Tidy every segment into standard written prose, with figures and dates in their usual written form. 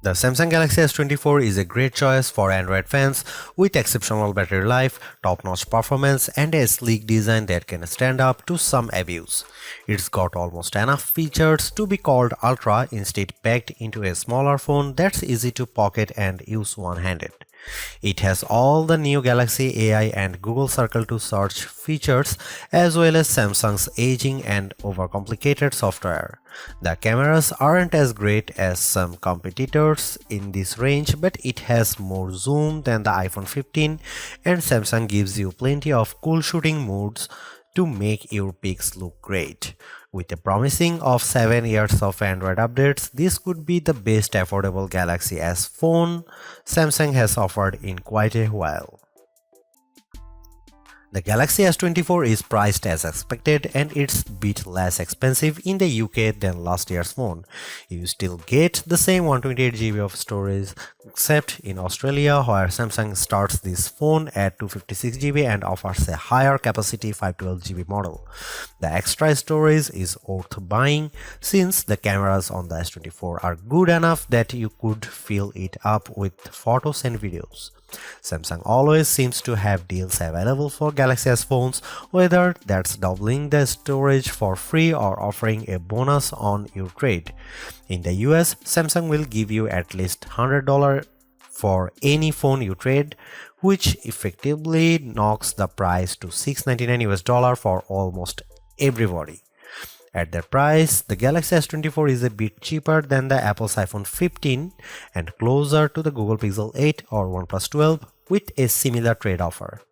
The Samsung Galaxy S24 is a great choice for Android fans with exceptional battery life, top-notch performance, and a sleek design that can stand up to some abuse. It's got almost enough features to be called Ultra, instead packed into a smaller phone that's easy to pocket and use one-handed. It has all the new Galaxy AI and Google Circle to search features, as well as Samsung's aging and overcomplicated software. The cameras aren't as great as some competitors in this range, but it has more zoom than the iPhone 15, and Samsung gives you plenty of cool shooting modes to make your pics look great. With a promising of 7 years of Android updates, this could be the best affordable Galaxy S phone Samsung has offered in quite a while. The Galaxy S24 is priced as expected, and it's a bit less expensive in the UK than last year's phone. You still get the same 128GB of storage, except in Australia, where Samsung starts this phone at 256GB and offers a higher capacity 512GB model. The extra storage is worth buying since the cameras on the S24 are good enough that you could fill it up with photos and videos. Samsung always seems to have deals available for Galaxy S phones, whether that's doubling the storage for free or offering a bonus on your trade. In the US, Samsung will give you at least $100 for any phone you trade, which effectively knocks the price to $699 for almost everybody. At that price, the Galaxy S24 is a bit cheaper than the Apple's iPhone 15 and closer to the Google Pixel 8 or OnePlus 12 with a similar trade offer.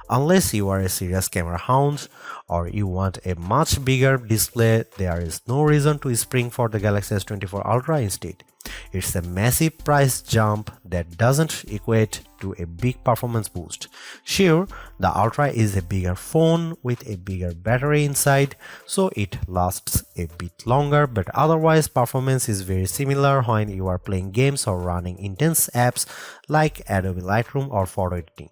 Unless you are a serious camera hound or you want a much bigger display, there is no reason to spring for the Galaxy S24 Ultra instead. It's a massive price jump that doesn't equate to a big performance boost. Sure, the Ultra is a bigger phone with a bigger battery inside, so it lasts a bit longer, but otherwise performance is very similar when you are playing games or running intense apps like Adobe Lightroom or photo editing.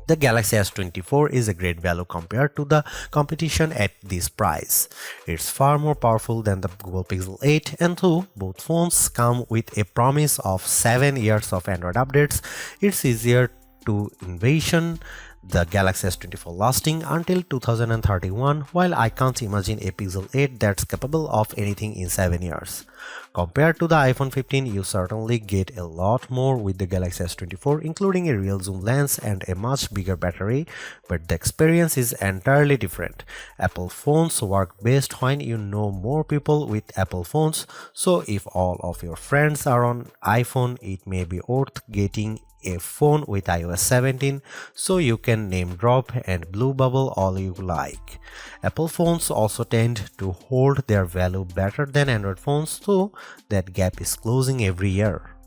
The Galaxy S24 is a great value compared to the competition at this price. It's far more powerful than the Google Pixel 8, and though both phones come with a promise of 7 years of Android updates, it's easier to envision the Galaxy S24 lasting until 2031, while I can't imagine a Pixel 8 that's capable of anything in 7 years. Compared to the iPhone 15, you certainly get a lot more with the Galaxy S24, including a real zoom lens and a much bigger battery, but the experience is entirely different. Apple phones work best when you know more people with Apple phones, so if all of your friends are on iPhone, it may be worth getting a phone with iOS 17 so you can name drop and blue bubble all you like. Apple phones also tend to hold their value better than Android phones, so that gap is closing every year.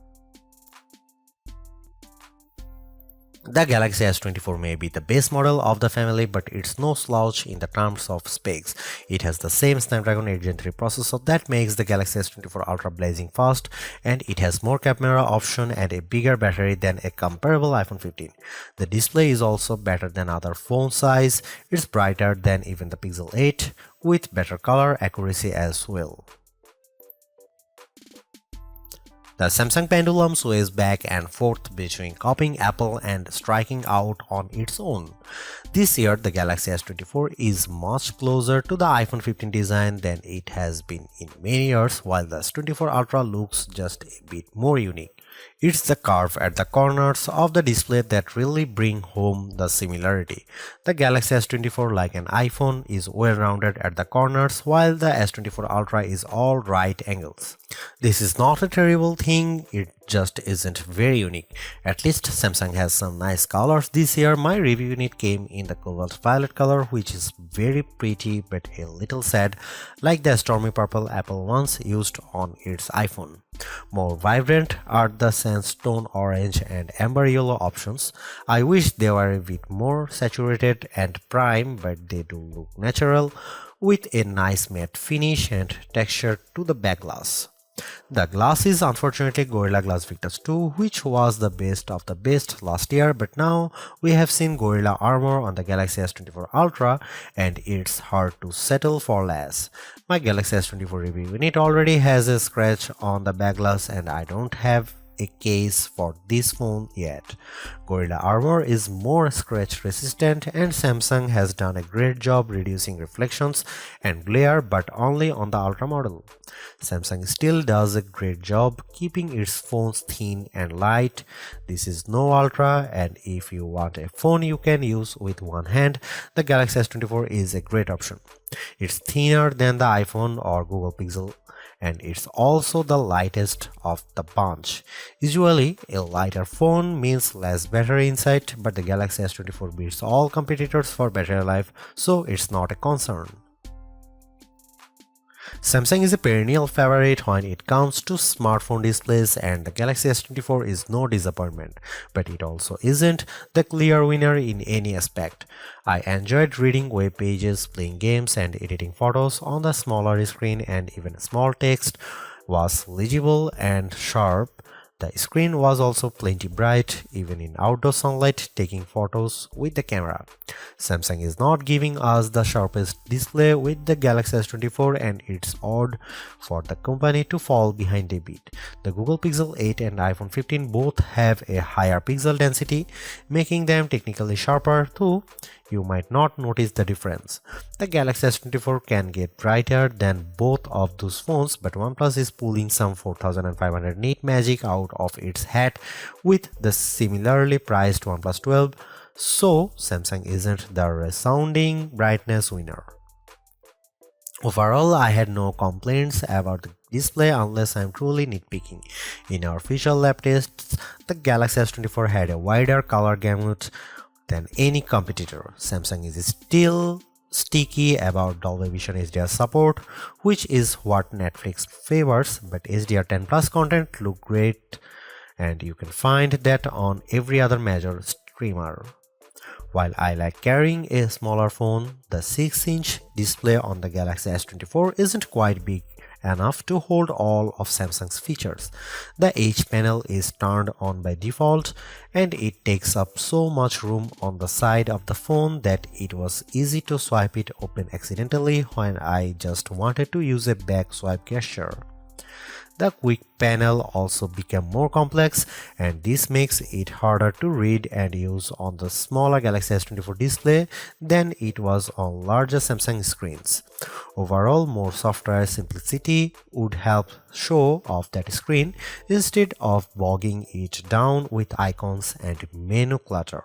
The Galaxy S24 may be the best model of the family, but it's no slouch in the terms of specs. It has the same Snapdragon 8 Gen 3 processor that makes the Galaxy S24 Ultra blazing fast, and it has more camera option and a bigger battery than a comparable iPhone 15. The display is also better than other phone size. It's brighter than even the Pixel 8, with better color accuracy as well. The Samsung pendulum sways back and forth between copying Apple and striking out on its own. This year, the Galaxy S24 is much closer to the iPhone 15 design than it has been in many years, while the S24 Ultra looks just a bit more unique. It's the curve at the corners of the display that really bring home the similarity. The Galaxy S24, like an iPhone, is well-rounded at the corners, while the S24 Ultra is all right angles. This is not a terrible thing, it just isn't very unique. At least Samsung has some nice colors this year. My review unit came in the cobalt violet color, which is very pretty but a little sad, like the stormy purple Apple once used on its iPhone. More vibrant are the sandstone orange and amber yellow options. I wish they were a bit more saturated and prime, but they do look natural with a nice matte finish and texture to the back glass. The glass is unfortunately Gorilla Glass Victus 2, which was the best of the best last year, but now we have seen Gorilla Armor on the Galaxy S24 Ultra and it's hard to settle for less. My Galaxy S24 review unit already has a scratch on the back glass and I don't have a case for this phone yet. Gorilla Armor is more scratch resistant and Samsung has done a great job reducing reflections and glare, but only on the Ultra model. Samsung still does a great job keeping its phones thin and light. This is no Ultra, and if you want a phone you can use with one hand, the Galaxy S24 is a great option. It's thinner than the iPhone or Google Pixel, and it's also the lightest of the bunch. Usually, a lighter phone means less battery inside, but the Galaxy S24 beats all competitors for battery life, so it's not a concern. Samsung is a perennial favorite when it comes to smartphone displays, and the Galaxy S24 is no disappointment, but it also isn't the clear winner in any aspect. I enjoyed reading web pages, playing games, and editing photos on the smaller screen, and even small text was legible and sharp. The screen was also plenty bright, even in outdoor sunlight, taking photos with the camera. Samsung is not giving us the sharpest display with the Galaxy S24, and it's odd for the company to fall behind a bit. The Google Pixel 8 and iPhone 15 both have a higher pixel density, making them technically sharper, though you might not notice the difference. The Galaxy S24 can get brighter than both of those phones, but OnePlus is pulling some 4500 nit magic out of its hat with the similarly priced OnePlus 12, so Samsung isn't the resounding brightness winner. Overall, I had no complaints about the display unless I'm truly nitpicking. In our official lab tests, the Galaxy S24 had a wider color gamut than any competitor. Samsung is still sticky about Dolby Vision HDR support, which is what Netflix favors, but HDR10 Plus content look great and you can find that on every other major streamer. While I like carrying a smaller phone, the 6-inch display on the Galaxy S24 isn't quite big enough to hold all of Samsung's features. The H panel is turned on by default and it takes up so much room on the side of the phone that it was easy to swipe it open accidentally when I just wanted to use a back swipe gesture. The quick panel also became more complex, and this makes it harder to read and use on the smaller Galaxy S24 display than it was on larger Samsung screens. Overall, more software simplicity would help show off that screen instead of bogging it down with icons and menu clutter.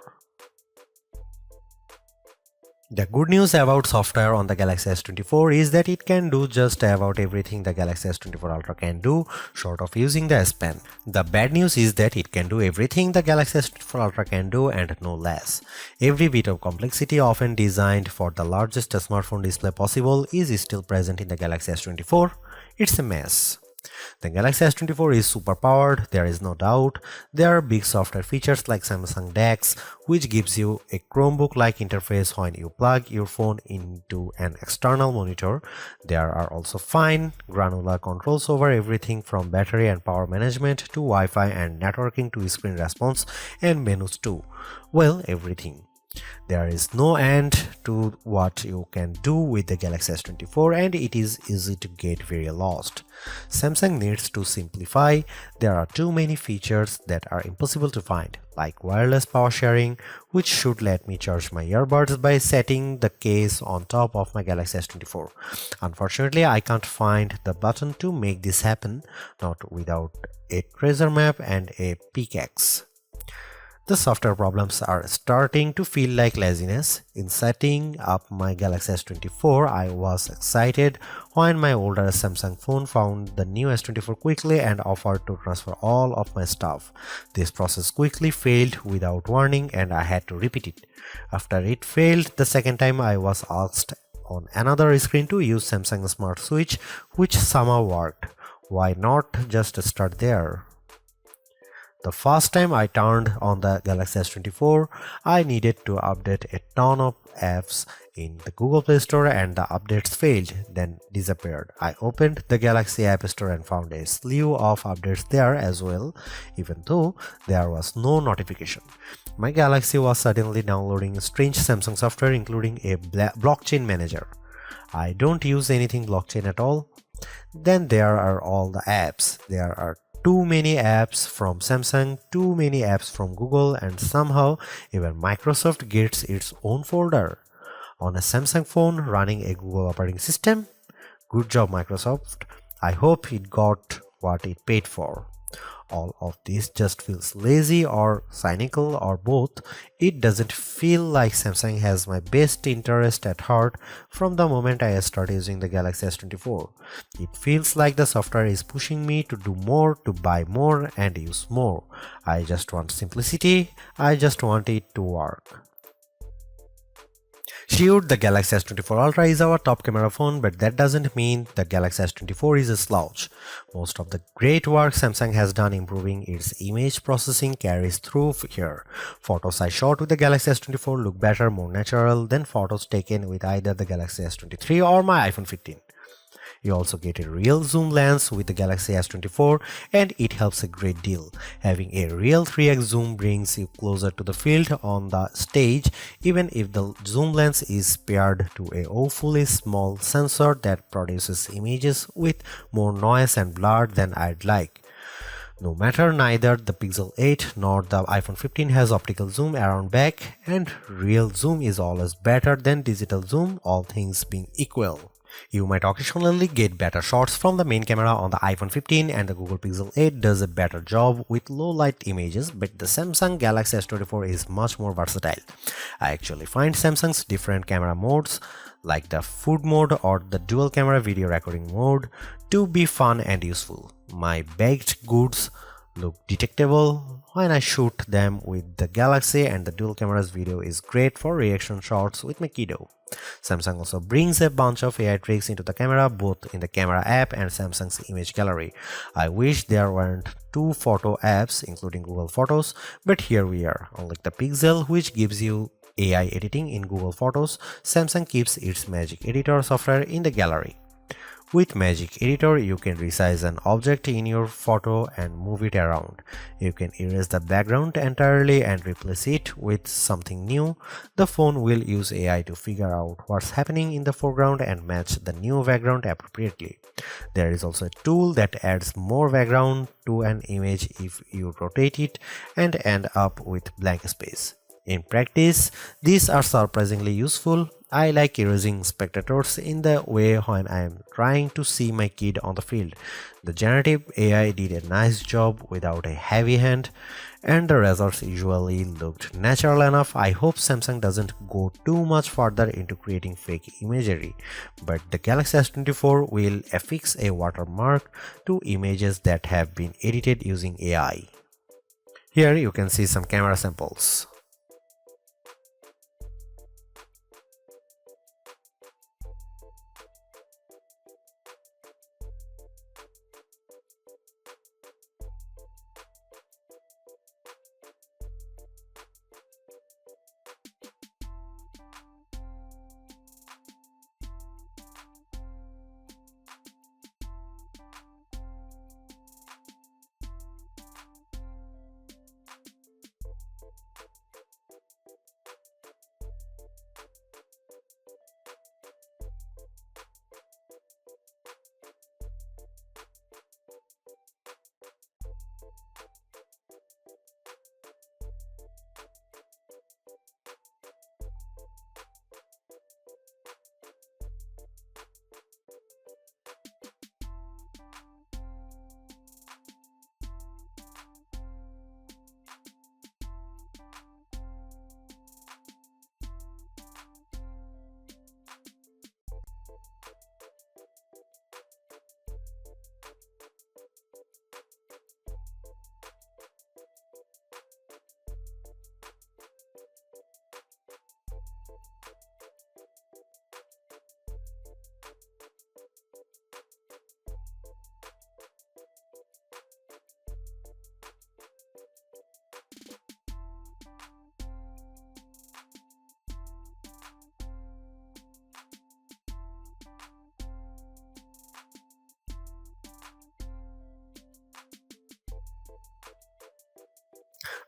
The good news about software on the Galaxy S24 is that it can do just about everything the Galaxy S24 Ultra can do, short of using the S Pen. The bad news is that it can do everything the Galaxy S24 Ultra can do and no less. Every bit of complexity often designed for the largest smartphone display possible is still present in the Galaxy S24. It's a mess. The Galaxy S24 is super powered, there is no doubt. There are big software features like Samsung DeX, which gives you a Chromebook-like interface when you plug your phone into an external monitor. There are also fine, granular controls over everything from battery and power management to Wi-Fi and networking to screen response and menus too. Well, everything. There is no end to what you can do with the Galaxy S24 and it is easy to get very lost. Samsung needs to simplify. There are too many features that are impossible to find, like wireless power sharing, which should let me charge my earbuds by setting the case on top of my Galaxy S24. Unfortunately, I can't find the button to make this happen, not without a treasure map and a pickaxe. The software problems are starting to feel like laziness. In setting up my Galaxy S24, I was excited when my older Samsung phone found the new S24 quickly and offered to transfer all of my stuff. This process quickly failed without warning and I had to repeat it. After it failed the second time, I was asked on another screen to use Samsung Smart Switch, which somehow worked. Why not just start there? The first time I turned on the Galaxy S24, I needed to update a ton of apps in the Google Play Store and the updates failed, then disappeared. I opened the Galaxy App Store and found a slew of updates there as well, even though there was no notification. My Galaxy was suddenly downloading strange Samsung software, including a blockchain manager. I don't use anything blockchain at all. Then there are all the apps. There are too many apps from Samsung, too many apps from Google, and somehow even Microsoft gets its own folder. On a Samsung phone running a Google operating system? Good job, Microsoft. I hope it got what it paid for. All of this just feels lazy or cynical or both. It doesn't feel like Samsung has my best interest at heart from the moment I start using the Galaxy S24. It feels like the software is pushing me to do more, to buy more and use more. I just want simplicity. I just want it to work. Sure, the Galaxy S24 Ultra is our top camera phone, but that doesn't mean the Galaxy S24 is a slouch. Most of the great work Samsung has done improving its image processing carries through here. Photos I shot with the Galaxy S24 look better, more natural than photos taken with either the Galaxy S23 or my iPhone 15. You also get a real zoom lens with the Galaxy S24 and it helps a great deal. Having a real 3x zoom brings you closer to the field on the stage even if the zoom lens is paired to a awfully small sensor that produces images with more noise and blur than I'd like. No matter, neither the Pixel 8 nor the iPhone 15 has optical zoom around back, and real zoom is always better than digital zoom, all things being equal. You might occasionally get better shots from the main camera on the iPhone 15 and the Google Pixel 8 does a better job with low light images, but the Samsung Galaxy S24 is much more versatile. I actually find Samsung's different camera modes like the food mode or the dual camera video recording mode to be fun and useful. My baked goods look detectable when I shoot them with the Galaxy and the dual camera's video is great for reaction shots with my kiddo. Samsung also brings a bunch of AI tricks into the camera both in the camera app and Samsung's image gallery. I wish there weren't two photo apps including Google Photos, but here we are. Unlike the Pixel which gives you AI editing in Google Photos, Samsung keeps its Magic Editor software in the gallery. With Magic Editor, you can resize an object in your photo and move it around. You can erase the background entirely and replace it with something new. The phone will use AI to figure out what's happening in the foreground and match the new background appropriately. There is also a tool that adds more background to an image if you rotate it and end up with blank space. In practice, these are surprisingly useful. I like erasing spectators in the way when I am trying to see my kid on the field. The generative AI did a nice job without a heavy hand, and the results usually looked natural enough. I hope Samsung doesn't go too much further into creating fake imagery, but the Galaxy S24 will affix a watermark to images that have been edited using AI. Here you can see some camera samples.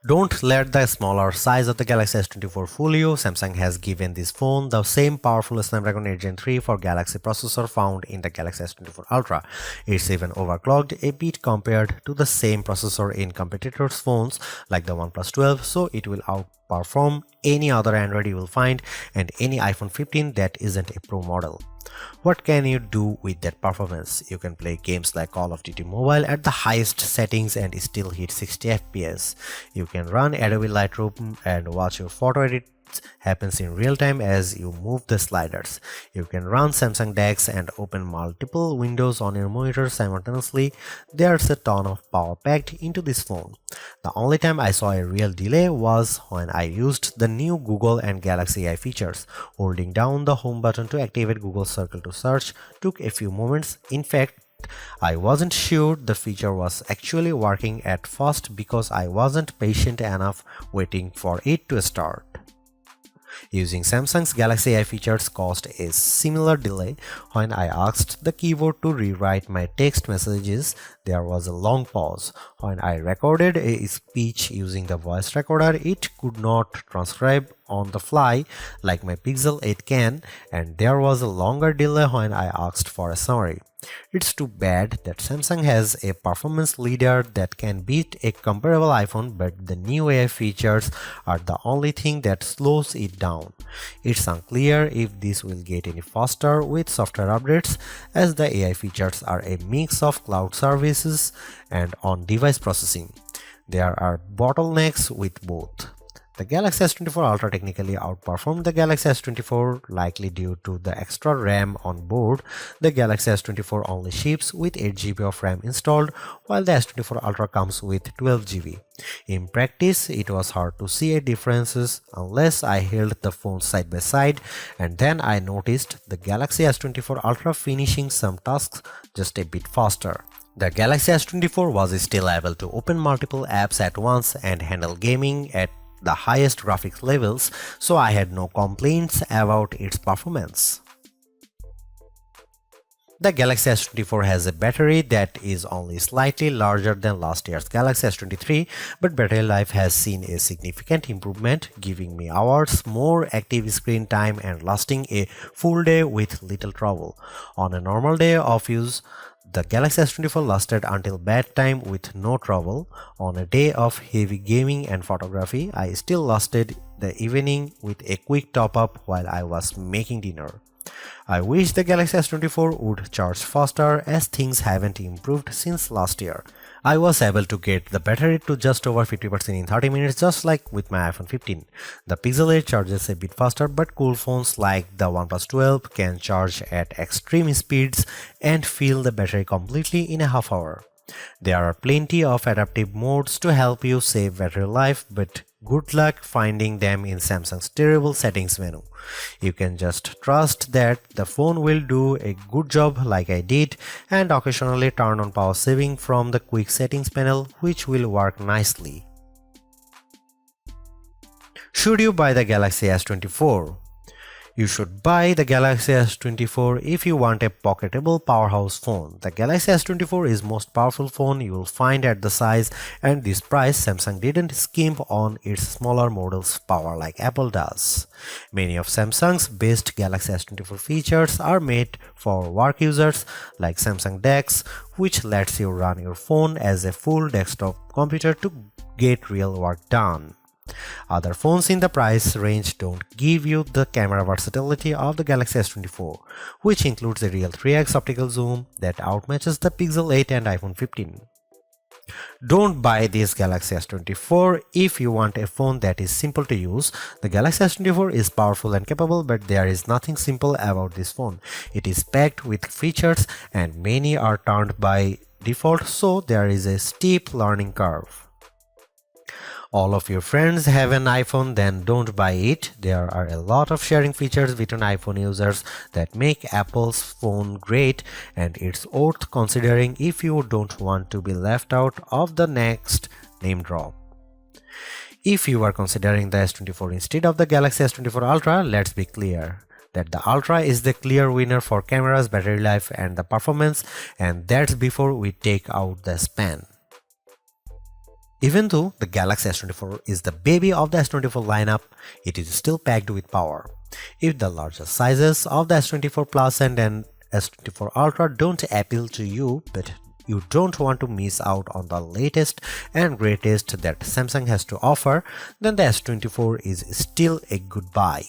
Don't let the smaller size of the Galaxy S24 fool you. Samsung has given this phone the same powerful Snapdragon 8 Gen 3 for Galaxy processor found in the Galaxy S24 Ultra. It's even overclocked a bit compared to the same processor in competitors' phones like the OnePlus 12, so it will outperform any other Android you will find and any iPhone 15 that isn't a Pro model. What can you do with that performance? You can play games like Call of Duty Mobile at the highest settings and still hit 60 FPS. You can run Adobe Lightroom and watch your photo edits happens in real time as you move the sliders. You can run Samsung DeX and open multiple windows on your monitor simultaneously. There's a ton of power packed into this phone. The only time I saw a real delay was when I used the new Google and Galaxy AI features. Holding down the home button to activate Google Circle to search took a few moments. In fact, I wasn't sure the feature was actually working at first because I wasn't patient enough waiting for it to start. Using Samsung's Galaxy AI features caused a similar delay. When I asked the keyboard to rewrite my text messages, there was a long pause. When I recorded a speech using the voice recorder, it could not transcribe on the fly like my Pixel 8 can, and there was a longer delay when I asked for a summary. It's too bad that Samsung has a performance leader that can beat a comparable iPhone, but the new AI features are the only thing that slows it down. It's unclear if this will get any faster with software updates, as the AI features are a mix of cloud services and on-device processing. There are bottlenecks with both. The Galaxy S24 Ultra technically outperformed the Galaxy S24, likely due to the extra RAM on board. The Galaxy S24 only ships with 8GB of RAM installed, while the S24 Ultra comes with 12GB. In practice, it was hard to see a differences unless I held the phones side by side, and then I noticed the Galaxy S24 Ultra finishing some tasks just a bit faster. The Galaxy S24 was still able to open multiple apps at once and handle gaming at the highest graphics levels, so I had no complaints about its performance. The Galaxy S24 has a battery that is only slightly larger than last year's Galaxy S23, but battery life has seen a significant improvement, giving me hours more active screen time and lasting a full day with little trouble. On a normal day of use, the Galaxy S24 lasted until bedtime with no trouble. On a day of heavy gaming and photography, I still lasted the evening with a quick top-up while I was making dinner. I wish the Galaxy S24 would charge faster, as things haven't improved since last year. I was able to get the battery to just over 50% in 30 minutes, just like with my iPhone 15. The Pixel 8 charges a bit faster, but cool phones like the OnePlus 12 can charge at extreme speeds and fill the battery completely in a half hour. There are plenty of adaptive modes to help you save battery life, but good luck finding them in Samsung's terrible settings menu. You can just trust that the phone will do a good job like I did, and occasionally turn on power saving from the quick settings panel, which will work nicely. Should you buy the Galaxy S24? You should buy the Galaxy S24 if you want a pocketable powerhouse phone. The Galaxy S24 is most powerful phone you will find at the size and this price. Samsung didn't skimp on its smaller models' power like Apple does. Many of Samsung's best Galaxy S24 features are made for work users, like Samsung DeX, which lets you run your phone as a full desktop computer to get real work done. Other phones in the price range don't give you the camera versatility of the Galaxy S24, which includes a real 3x optical zoom that outmatches the Pixel 8 and iPhone 15. Don't buy this Galaxy S24 if you want a phone that is simple to use. The Galaxy S24 is powerful and capable, but there is nothing simple about this phone. It is packed with features and many are turned by default, so there is a steep learning curve. All of your friends have an iPhone, then don't buy it. There are a lot of sharing features between iPhone users that make Apple's phone great, and it's worth considering if you don't want to be left out of the next name drop. If you are considering the S24 instead of the Galaxy S24 Ultra, let's be clear that the Ultra is the clear winner for cameras, battery life, and the performance, and that's before we take out the span. Even though the Galaxy S24 is the baby of the S24 lineup, it is still packed with power. If the larger sizes of the S24 Plus and S24 Ultra don't appeal to you, but you don't want to miss out on the latest and greatest that Samsung has to offer, then the S24 is still a good buy.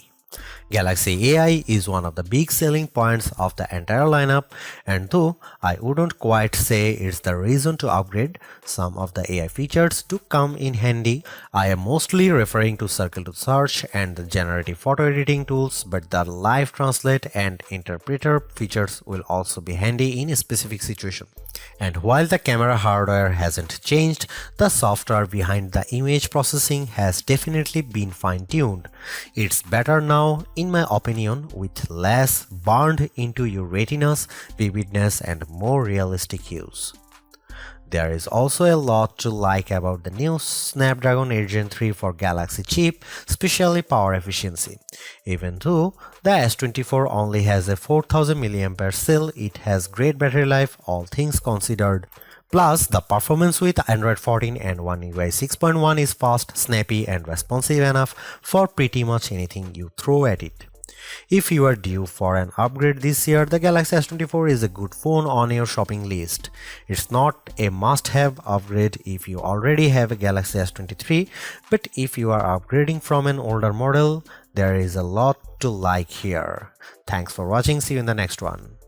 Galaxy AI is one of the big selling points of the entire lineup, and though I wouldn't quite say it's the reason to upgrade, some of the AI features do come in handy. I am mostly referring to Circle to Search and the generative photo editing tools, but the live translate and interpreter features will also be handy in a specific situation. And while the camera hardware hasn't changed, the software behind the image processing has definitely been fine-tuned. It's better now, in my opinion, with less burned into your retinas, vividness, and more realistic hues. There is also a lot to like about the new Snapdragon 8 Gen 3 for Galaxy chip, especially power efficiency. Even though the S24 only has a 4000 mAh cell, it has great battery life, all things considered. Plus, the performance with Android 14 and One UI 6.1 is fast, snappy, and responsive enough for pretty much anything you throw at it. If you are due for an upgrade this year, the Galaxy S24 is a good phone on your shopping list. It's not a must-have upgrade if you already have a Galaxy S23, but if you are upgrading from an older model, there is a lot to like here. Thanks for watching, see you in the next one.